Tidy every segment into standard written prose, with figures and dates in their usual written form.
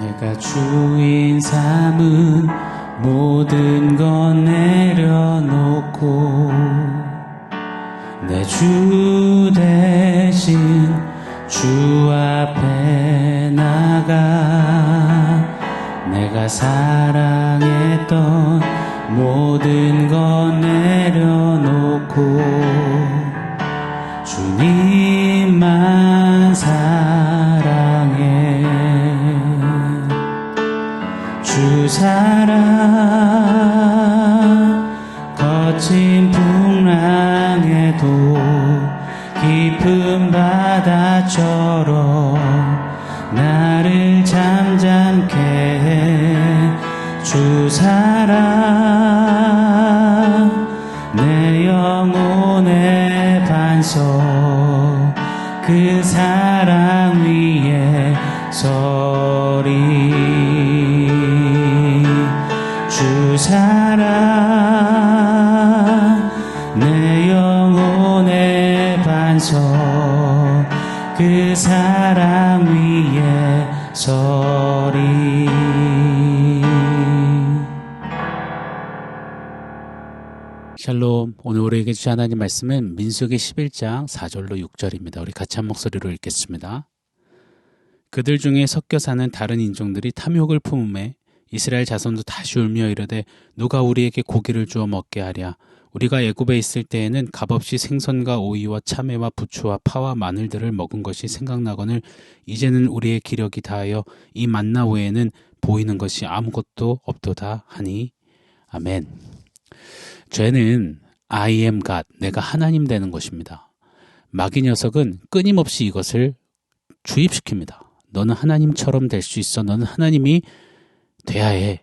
내가 주인 삼은 모든 건 내려놓고 내 주 대신 주 앞에 나가 내가 사랑했던 모든 건 내려놓고 주님만 사랑해. 주 사랑 거친 풍랑에도 깊은 바다처럼 나를 잠잠케 해. 주 사랑 내 영혼의 반석 그 사랑 위에 서리. 주 사랑 내 영혼의 반석 그 사랑 위에 서리. 샬롬. 오늘 우리에게 주신 하나님 말씀은 민수기 11장 4절로 6절입니다. 우리 같이 한 목소리로 읽겠습니다. 그들 중에 섞여 사는 다른 인종들이 탐욕을 품음에 이스라엘 자손도 다시 울며 이르되 누가 우리에게 고기를 주어 먹게 하랴. 우리가 애굽에 있을 때에는 값없이 생선과 오이와 참외와 부추와 파와 마늘들을 먹은 것이 생각나거늘 이제는 우리의 기력이 다하여 이 만나 외에는 보이는 것이 아무것도 없도다 하니. 아멘. 죄는 I am God, 내가 하나님 되는 것입니다. 마귀 녀석은 끊임없이 이것을 주입시킵니다. 너는 하나님처럼 될 수 있어. 너는 하나님이 돼야 해.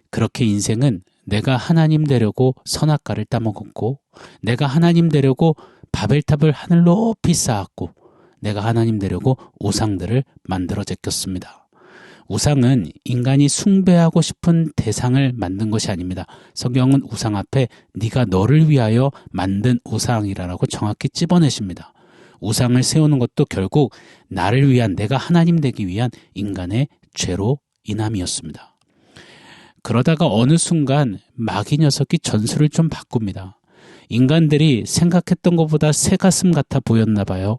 그렇게 인생은 내가 하나님 되려고 선악과를 따먹었고, 내가 하나님 되려고 바벨탑을 하늘 높이 쌓았고, 내가 하나님 되려고 우상들을 만들어 제꼈습니다. 우상은 인간이 숭배하고 싶은 대상을 만든 것이 아닙니다. 성경은 우상 앞에 네가 너를 위하여 만든 우상이라고 정확히 찝어내십니다. 우상을 세우는 것도 결국 나를 위한, 내가 하나님 되기 위한 인간의 죄로 인함이었습니다. 그러다가 어느 순간 마귀 녀석이 전술을 좀 바꿉니다. 인간들이 생각했던 것보다 새 가슴 같아 보였나 봐요.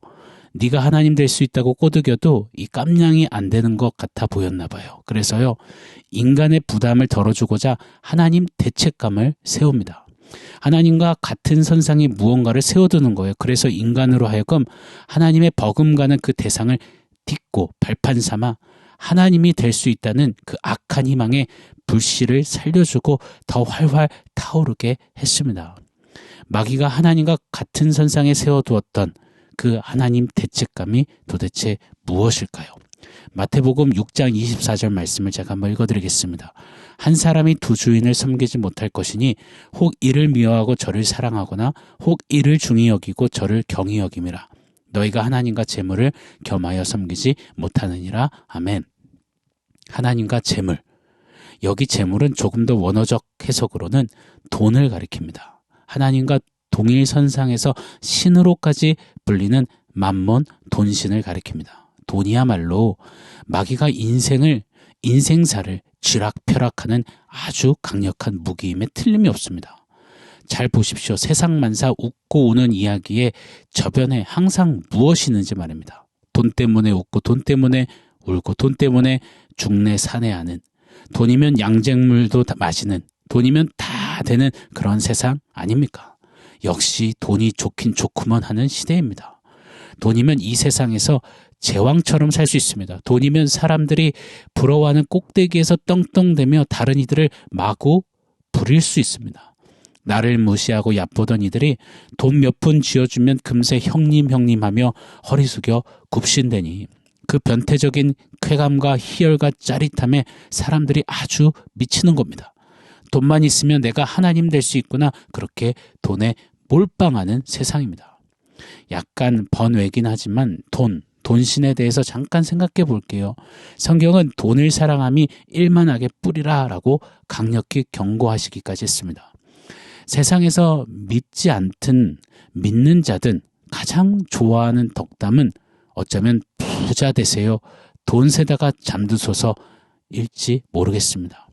네가 하나님 될 수 있다고 꼬드겨도 이 깜냥이 안 되는 것 같아 보였나 봐요. 그래서요, 인간의 부담을 덜어주고자 하나님 대책감을 세웁니다. 하나님과 같은 선상에 무언가를 세워두는 거예요. 그래서 인간으로 하여금 하나님의 버금가는 그 대상을 딛고 발판 삼아 하나님이 될 수 있다는 그 악한 희망의 불씨를 살려주고 더 활활 타오르게 했습니다. 마귀가 하나님과 같은 선상에 세워두었던 그 하나님 대책감이 도대체 무엇일까요? 마태복음 6장 24절 말씀을 제가 한번 읽어드리겠습니다. 한 사람이 두 주인을 섬기지 못할 것이니 혹 이를 미워하고 저를 사랑하거나 혹 이를 중히 여기고 저를 경히 여김이라. 너희가 하나님과 재물을 겸하여 섬기지 못하느니라. 아멘. 하나님과 재물. 여기 재물은 조금 더 원어적 해석으로는 돈을 가리킵니다. 하나님과 동일 선상에서 신으로까지 불리는 맘몬, 돈신을 가리킵니다. 돈이야말로 마귀가 인생사를 쥐락펴락하는 아주 강력한 무기임에 틀림이 없습니다. 잘 보십시오. 세상 만사 웃고 우는 이야기의 저변에 항상 무엇이 있는지 말입니다. 돈 때문에 웃고 돈 때문에 울고 돈 때문에 죽네 사내하는, 돈이면 양쟁물도 다 마시는, 돈이면 다 되는 그런 세상 아닙니까? 역시 돈이 좋긴 좋구먼 하는 시대입니다. 돈이면 이 세상에서 제왕처럼 살 수 있습니다. 돈이면 사람들이 부러워하는 꼭대기에서 떵떵대며 다른 이들을 마구 부릴 수 있습니다. 나를 무시하고 얕보던 이들이 돈 몇 푼 쥐어주면 금세 형님 하며 허리 숙여 굽신대니 그 변태적인 쾌감과 희열과 짜릿함에 사람들이 아주 미치는 겁니다. 돈만 있으면 내가 하나님 될 수 있구나, 그렇게 돈에 몰빵하는 세상입니다. 약간 번외긴 하지만 돈신에 대해서 잠깐 생각해 볼게요. 성경은 돈을 사랑함이 일만하게 뿌리라 라고 강력히 경고하시기까지 했습니다. 세상에서 믿지 않든 믿는 자든 가장 좋아하는 덕담은 어쩌면 부자 되세요, 돈 세다가 잠드소서 일지 모르겠습니다.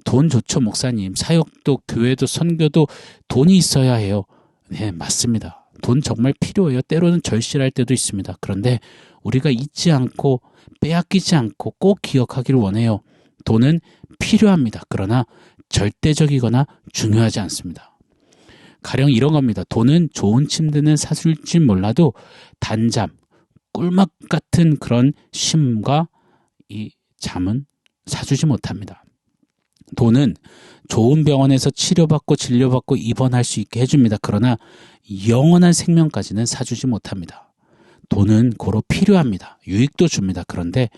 돈 좋죠, 목사님. 사역도 교회도 선교도 돈이 있어야 해요. 네, 맞습니다. 돈 정말 필요해요. 때로는 절실할 때도 있습니다. 그런데 우리가 잊지 않고 빼앗기지 않고 꼭 기억하기를 원해요. 돈은 필요합니다. 그러나 절대적이거나 중요하지 않습니다. 가령 이런 겁니다. 돈은 좋은 침대는 사줄지 몰라도 단잠, 꿀맛 같은 그런 쉼과 이 잠은 사주지 못합니다. 돈은 좋은 병원에서 치료받고 진료받고 입원할 수 있게 해줍니다. 그러나 영원한 생명까지는 사주지 못합니다. 돈은 고로 필요합니다. 유익도 줍니다. 그런데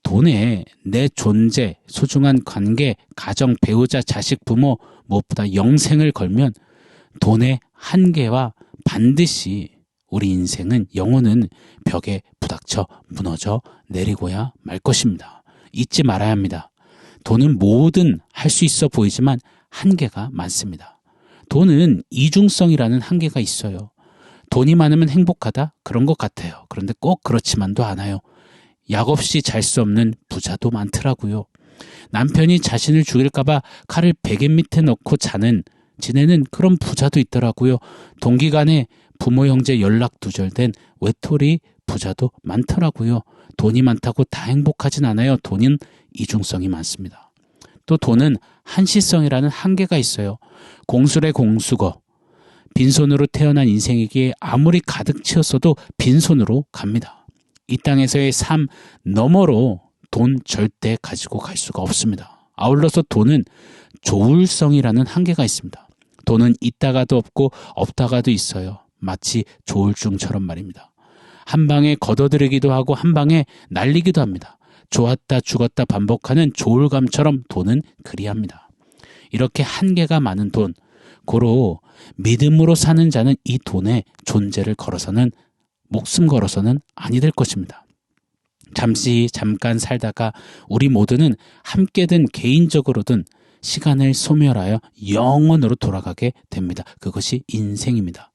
돈에 내 존재, 소중한 관계, 가정, 배우자, 자식, 부모, 무엇보다 영생을 걸면 돈의 한계와 반드시 우리 인생은 영혼은 벽에 부닥쳐 무너져 내리고야 말 것입니다. 잊지 말아야 합니다. 돈은 뭐든 할 수 있어 보이지만 한계가 많습니다. 돈은 이중성이라는 한계가 있어요. 돈이 많으면 행복하다? 그런 것 같아요. 그런데 꼭 그렇지만도 않아요. 약 없이 잘 수 없는 부자도 많더라고요. 남편이 자신을 죽일까봐 칼을 베개 밑에 넣고 지내는 그런 부자도 있더라고요. 동기간에 부모 형제 연락 두절된 외톨이 부자도 많더라고요. 돈이 많다고 다 행복하진 않아요. 돈은 이중성이 많습니다. 또 돈은 한시성이라는 한계가 있어요. 공술의 공수거. 빈손으로 태어난 인생이기에 아무리 가득 채웠어도 빈손으로 갑니다. 이 땅에서의 삶 너머로 돈 절대 가지고 갈 수가 없습니다. 아울러서 돈은 조울성이라는 한계가 있습니다. 돈은 있다가도 없고 없다가도 있어요. 마치 조울증처럼 말입니다. 한 방에 걷어들이기도 하고 한 방에 날리기도 합니다. 좋았다 죽었다 반복하는 조울감처럼 돈은 그리합니다. 이렇게 한계가 많은 돈, 고로 믿음으로 사는 자는 이 돈의 존재를 걸어서는 목숨 걸어서는 아니 될 것입니다. 잠깐 살다가 우리 모두는 함께든 개인적으로든 시간을 소멸하여 영원으로 돌아가게 됩니다. 그것이 인생입니다.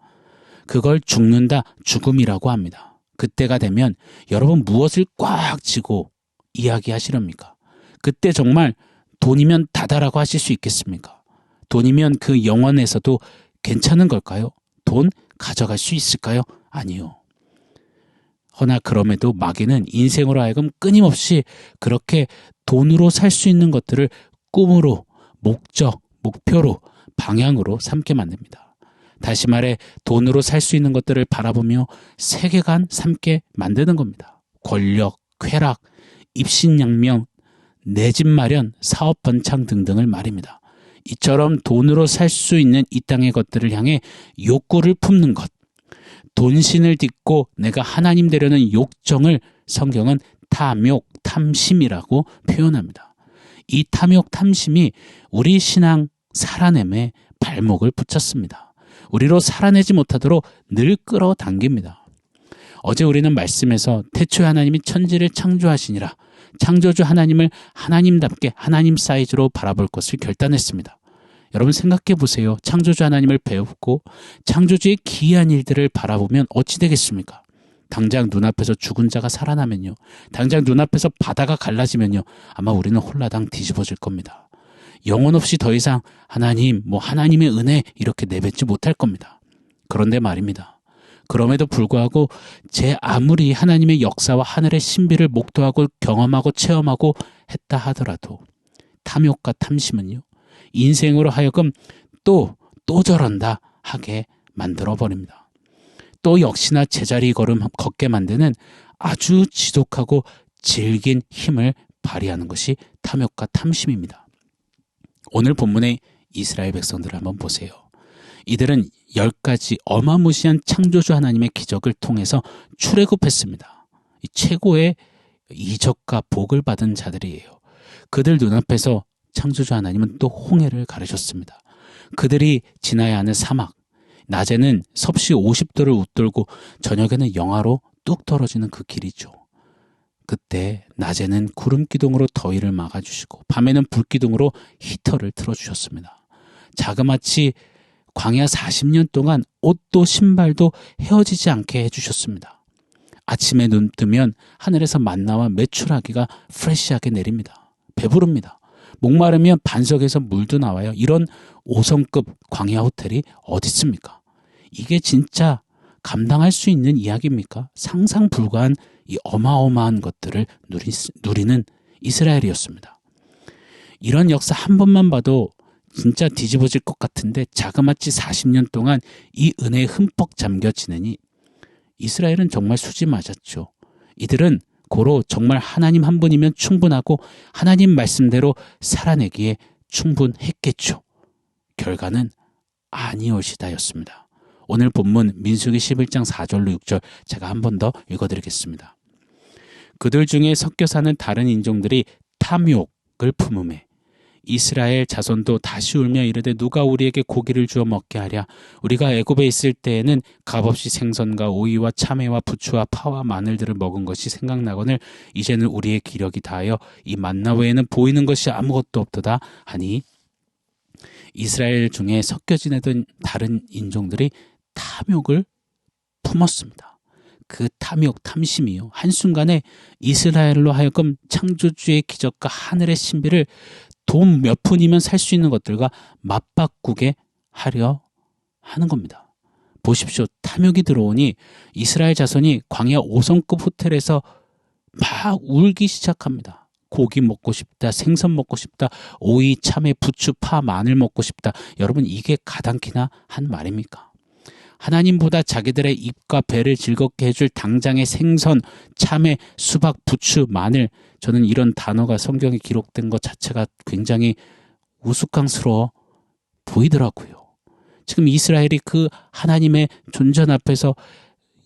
그걸 죽는다, 죽음이라고 합니다. 그때가 되면 여러분 무엇을 꽉 쥐고 이야기하시렵니까? 그때 정말 돈이면 다다라고 하실 수 있겠습니까? 돈이면 그 영원에서도 괜찮은 걸까요? 돈 가져갈 수 있을까요? 아니요. 허나 그럼에도 마귀는 인생으로 하여금 끊임없이 그렇게 돈으로 살 수 있는 것들을 꿈으로, 목적, 목표로, 방향으로 삼게 만듭니다. 다시 말해 돈으로 살 수 있는 것들을 바라보며 세계관 삼게 만드는 겁니다. 권력, 쾌락, 입신양명, 내 집 마련, 사업 번창 등등을 말입니다. 이처럼 돈으로 살 수 있는 이 땅의 것들을 향해 욕구를 품는 것, 돈신을 딛고 내가 하나님 되려는 욕정을 성경은 탐욕, 탐심이라고 표현합니다. 이 탐욕, 탐심이 우리 신앙 살아냄에 발목을 붙였습니다. 우리로 살아내지 못하도록 늘 끌어당깁니다. 어제 우리는 말씀에서 태초에 하나님이 천지를 창조하시니라 창조주 하나님을 하나님답게 하나님 사이즈로 바라볼 것을 결단했습니다. 여러분 생각해 보세요. 창조주 하나님을 배우고 창조주의 기이한 일들을 바라보면 어찌 되겠습니까? 당장 눈앞에서 죽은 자가 살아나면요. 당장 눈앞에서 바다가 갈라지면요. 아마 우리는 홀라당 뒤집어질 겁니다. 영혼 없이 더 이상 하나님, 하나님의 은혜 이렇게 내뱉지 못할 겁니다. 그런데 말입니다. 그럼에도 불구하고 제 아무리 하나님의 역사와 하늘의 신비를 목도하고 경험하고 체험하고 했다 하더라도 탐욕과 탐심은요. 인생으로 하여금 또 저런다 하게 만들어버립니다. 또 역시나 제자리 걸음 걷게 만드는 아주 지독하고 질긴 힘을 발휘하는 것이 탐욕과 탐심입니다. 오늘 본문의 이스라엘 백성들을 한번 보세요. 이들은 10가지 어마무시한 창조주 하나님의 기적을 통해서 출애굽했습니다. 최고의 이적과 복을 받은 자들이에요. 그들 눈앞에서 창조주 하나님은 또 홍해를 가르셨습니다. 그들이 지나야 하는 사막, 낮에는 섭씨 50도를 웃돌고 저녁에는 영하로 뚝 떨어지는 그 길이죠. 그때 낮에는 구름기둥으로 더위를 막아주시고 밤에는 불기둥으로 히터를 틀어주셨습니다. 자그마치 광야 40년 동안 옷도 신발도 헤어지지 않게 해주셨습니다. 아침에 눈 뜨면 하늘에서 만나와 메추라기가 프레시하게 내립니다. 배부릅니다. 목마르면 반석에서 물도 나와요. 이런 5성급 광야 호텔이 어디 있습니까? 이게 진짜 감당할 수 있는 이야기입니까? 상상 불가한 이 어마어마한 것들을 누리는 이스라엘이었습니다. 이런 역사 한 번만 봐도 진짜 뒤집어질 것 같은데 자그마치 40년 동안 이 은혜에 흠뻑 잠겨 지내니 이스라엘은 정말 수지 맞았죠. 이들은 고로 정말 하나님 한 분이면 충분하고 하나님 말씀대로 살아내기에 충분했겠죠. 결과는 아니올시다였습니다. 오늘 본문 민수기 11장 4절로 6절 제가 한 번 더 읽어드리겠습니다. 그들 중에 섞여 사는 다른 인종들이 탐욕을 품음에 이스라엘 자손도 다시 울며 이르되 누가 우리에게 고기를 주어 먹게 하랴. 우리가 애굽에 있을 때에는 값없이 생선과 오이와 참외와 부추와 파와 마늘들을 먹은 것이 생각나거늘 이제는 우리의 기력이 다하여 이 만나 외에는 보이는 것이 아무것도 없도다 하니 이스라엘 중에 섞여 지내던 다른 인종들이 탐욕을 품었습니다. 그 탐욕, 탐심이요. 한순간에 이스라엘로 하여금 창조주의 기적과 하늘의 신비를 돈 몇 푼이면 살 수 있는 것들과 맞바꾸게 하려 하는 겁니다. 보십시오. 탐욕이 들어오니 이스라엘 자손이 광야 5성급 호텔에서 막 울기 시작합니다. 고기 먹고 싶다, 생선 먹고 싶다, 오이, 참외, 부추, 파, 마늘 먹고 싶다. 여러분 이게 가당키나 한 말입니까? 하나님보다 자기들의 입과 배를 즐겁게 해줄 당장의 생선, 참외, 수박, 부추, 마늘, 저는 이런 단어가 성경에 기록된 것 자체가 굉장히 우스꽝스러워 보이더라고요. 지금 이스라엘이 그 하나님의 존전 앞에서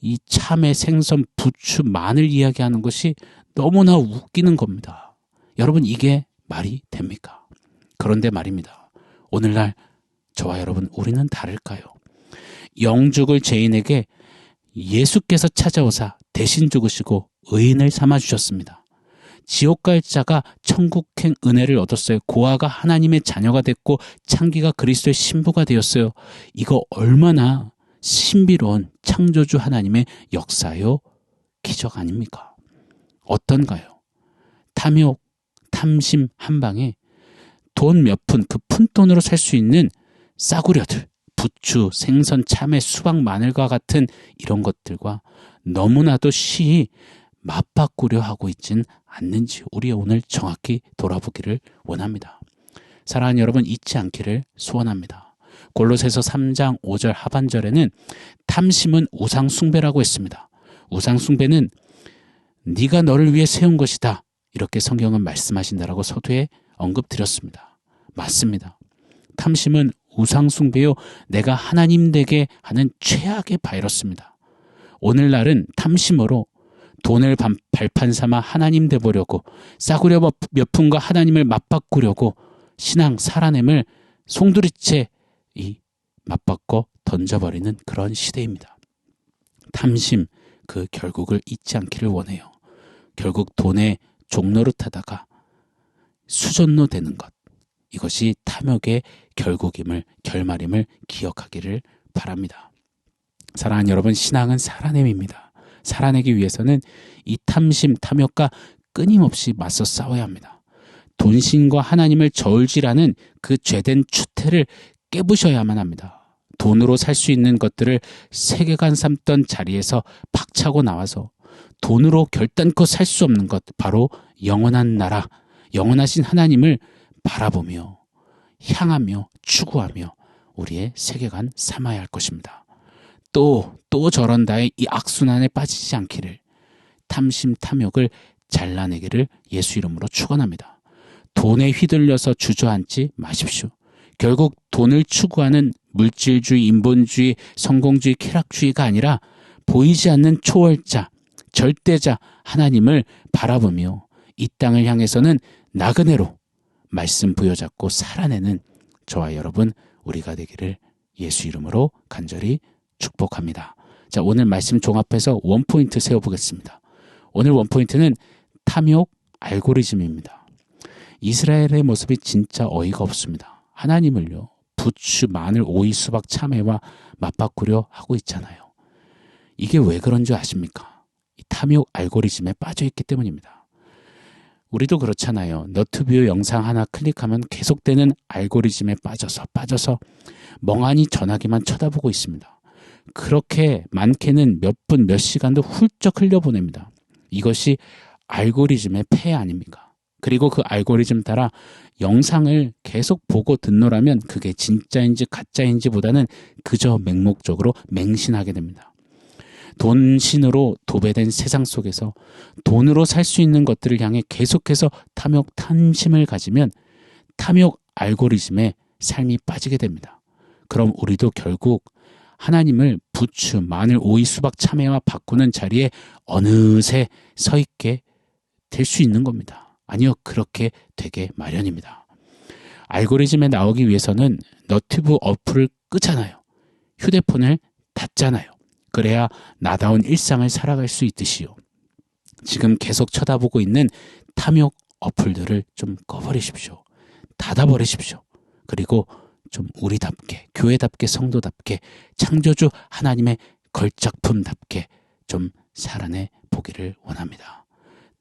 이 참외, 생선, 부추, 마늘 이야기하는 것이 너무나 웃기는 겁니다. 여러분 이게 말이 됩니까? 그런데 말입니다. 오늘날 저와 여러분 우리는 다를까요? 영죽을 죄인에게 예수께서 찾아오사 대신 죽으시고 의인을 삼아주셨습니다. 지옥 갈 자가 천국행 은혜를 얻었어요. 고아가 하나님의 자녀가 됐고 창기가 그리스도의 신부가 되었어요. 이거 얼마나 신비로운 창조주 하나님의 역사요, 기적 아닙니까? 어떤가요? 탐욕, 탐심 한 방에 돈 몇 푼, 그 푼돈으로 살 수 있는 싸구려들, 부추, 생선, 참외, 수박, 마늘과 같은 이런 것들과 너무나도 쉬이 맞바꾸려 하고 있진 않는지 우리 오늘 정확히 돌아보기를 원합니다. 사랑하는 여러분 잊지 않기를 소원합니다. 골로새서 3장 5절 하반절에는 탐심은 우상 숭배라고 했습니다. 우상 숭배는 네가 너를 위해 세운 것이다. 이렇게 성경은 말씀하신다라고 서두에 언급드렸습니다. 맞습니다. 탐심은 우상 숭배요 내가 하나님 되게 하는 최악의 바이러스입니다. 오늘날은 탐심으로 돈을 발판 삼아 하나님 돼보려고 싸구려 몇 푼과 하나님을 맞바꾸려고 신앙 살아냄을 송두리째 맞바꿔 던져버리는 그런 시대입니다. 탐심 그 결국을 잊지 않기를 원해요. 결국 돈의 종노릇하다가 수전노 되는 것, 이것이 탐욕의 결말임을 기억하기를 바랍니다. 사랑하는 여러분, 신앙은 살아냄입니다. 살아내기 위해서는 이 탐심, 탐욕과 끊임없이 맞서 싸워야 합니다. 돈신과 하나님을 저울질하는 그 죄된 추태를 깨부셔야만 합니다. 돈으로 살 수 있는 것들을 세계관 삼던 자리에서 박차고 나와서 돈으로 결단코 살 수 없는 것, 바로 영원한 나라, 영원하신 하나님을 바라보며 향하며 추구하며 우리의 세계관 삼아야 할 것입니다. 또 저런다의 이 악순환에 빠지지 않기를, 탐심 탐욕을 잘라내기를 예수 이름으로 축원합니다. 돈에 휘둘려서 주저앉지 마십시오. 결국 돈을 추구하는 물질주의, 인본주의, 성공주의, 쾌락주의가 아니라 보이지 않는 초월자, 절대자 하나님을 바라보며 이 땅을 향해서는 나그네로 말씀 부여잡고 살아내는 저와 여러분 우리가 되기를 예수 이름으로 간절히 축복합니다. 자, 오늘 말씀 종합해서 원포인트 세워보겠습니다. 오늘 원포인트는 탐욕 알고리즘입니다. 이스라엘의 모습이 진짜 어이가 없습니다. 하나님을요, 부추, 마늘, 오이, 수박, 참외와 맞바꾸려 하고 있잖아요. 이게 왜 그런 줄 아십니까? 이 탐욕 알고리즘에 빠져 있기 때문입니다. 우리도 그렇잖아요. 너튜브 영상 하나 클릭하면 계속되는 알고리즘에 빠져서 멍하니 전화기만 쳐다보고 있습니다. 그렇게 많게는 몇 분, 몇 시간도 훌쩍 흘려보냅니다. 이것이 알고리즘의 폐해 아닙니까? 그리고 그 알고리즘 따라 영상을 계속 보고 듣노라면 그게 진짜인지 가짜인지 보다는 그저 맹목적으로 맹신하게 됩니다. 돈신으로 도배된 세상 속에서 돈으로 살 수 있는 것들을 향해 계속해서 탐욕, 탐심을 가지면 탐욕 알고리즘에 삶이 빠지게 됩니다. 그럼 우리도 결국 하나님을 부추, 마늘, 오이, 수박, 참외와 바꾸는 자리에 어느새 서 있게 될 수 있는 겁니다. 아니요, 그렇게 되게 마련입니다. 알고리즘에 나오기 위해서는 너튜브 어플을 끄잖아요. 휴대폰을 닫잖아요. 그래야 나다운 일상을 살아갈 수 있듯이요. 지금 계속 쳐다보고 있는 탐욕 어플들을 좀 꺼버리십시오. 닫아버리십시오. 그리고 좀 우리답게, 교회답게, 성도답게, 창조주 하나님의 걸작품답게 좀 살아내 보기를 원합니다.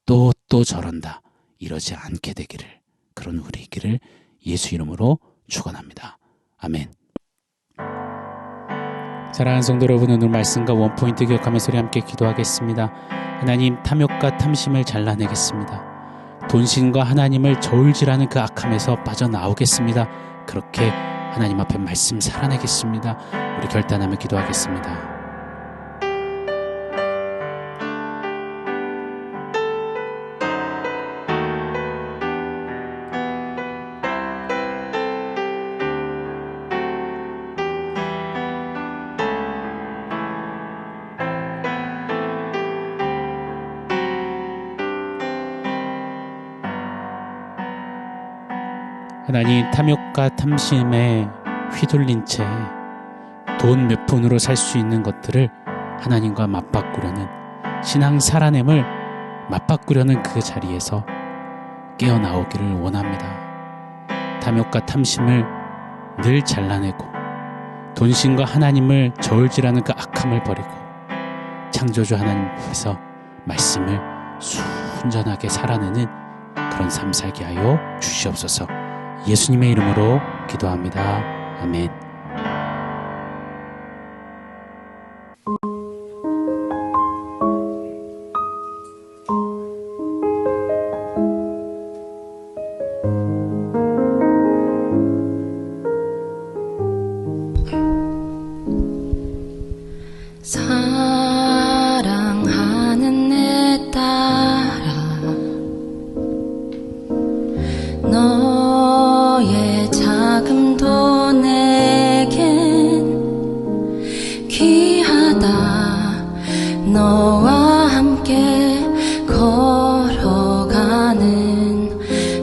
또 저런다. 이러지 않게 되기를, 그런 우리이기를 예수 이름으로 축원합니다. 아멘. 사랑하는 성도 여러분, 오늘 말씀과 원포인트 기억하면서 우리 함께 기도하겠습니다. 하나님, 탐욕과 탐심을 잘라내겠습니다. 돈신과 하나님을 저울질하는 그 악함에서 빠져나오겠습니다. 그렇게 하나님 앞에 말씀 살아내겠습니다. 우리 결단하며 기도하겠습니다. 하나님, 탐욕과 탐심에 휘둘린 채 돈 몇 푼으로 살 수 있는 것들을 하나님과 맞바꾸려는, 신앙 살아냄을 맞바꾸려는 그 자리에서 깨어나오기를 원합니다. 탐욕과 탐심을 늘 잘라내고 돈신과 하나님을 저울질하는 그 악함을 버리고 창조주 하나님 앞에서 말씀을 순전하게 살아내는 그런 삶 살게 하여 주시옵소서. 예수님의 이름으로 기도합니다. 아멘. 사랑하는 내 딸아, 너의 자금도 내겐 귀하다. 너와 함께 걸어가는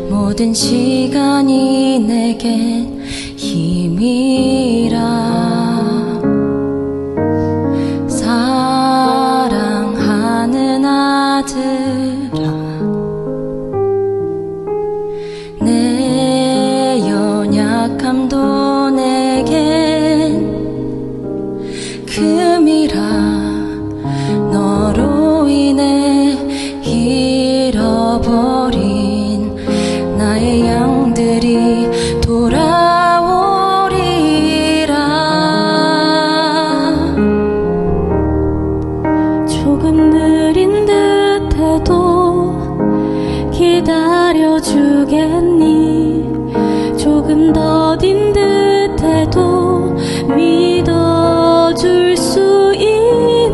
모든 시간이 내겐 힘이라. 사랑하는 아들아, 내 연약함도 내겐 금이라. 너로 인해 잃어버린 나의 양들이 돌아오리라. 조금 느린 듯해도 기다려주겠니? 조금 더딘 듯해도 믿어줄 수 있니?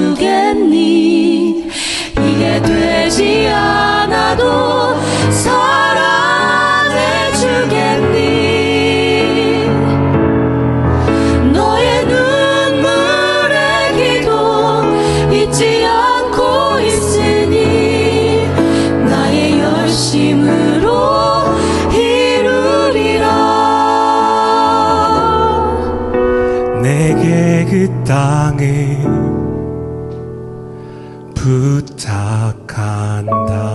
주겠니? 이해되지 않아도 사랑해 주겠니? 너의 눈물의 기도 잊지 않고 있으니 나의 열심으로 이루리라. 내게 그 땅을 부탁한다.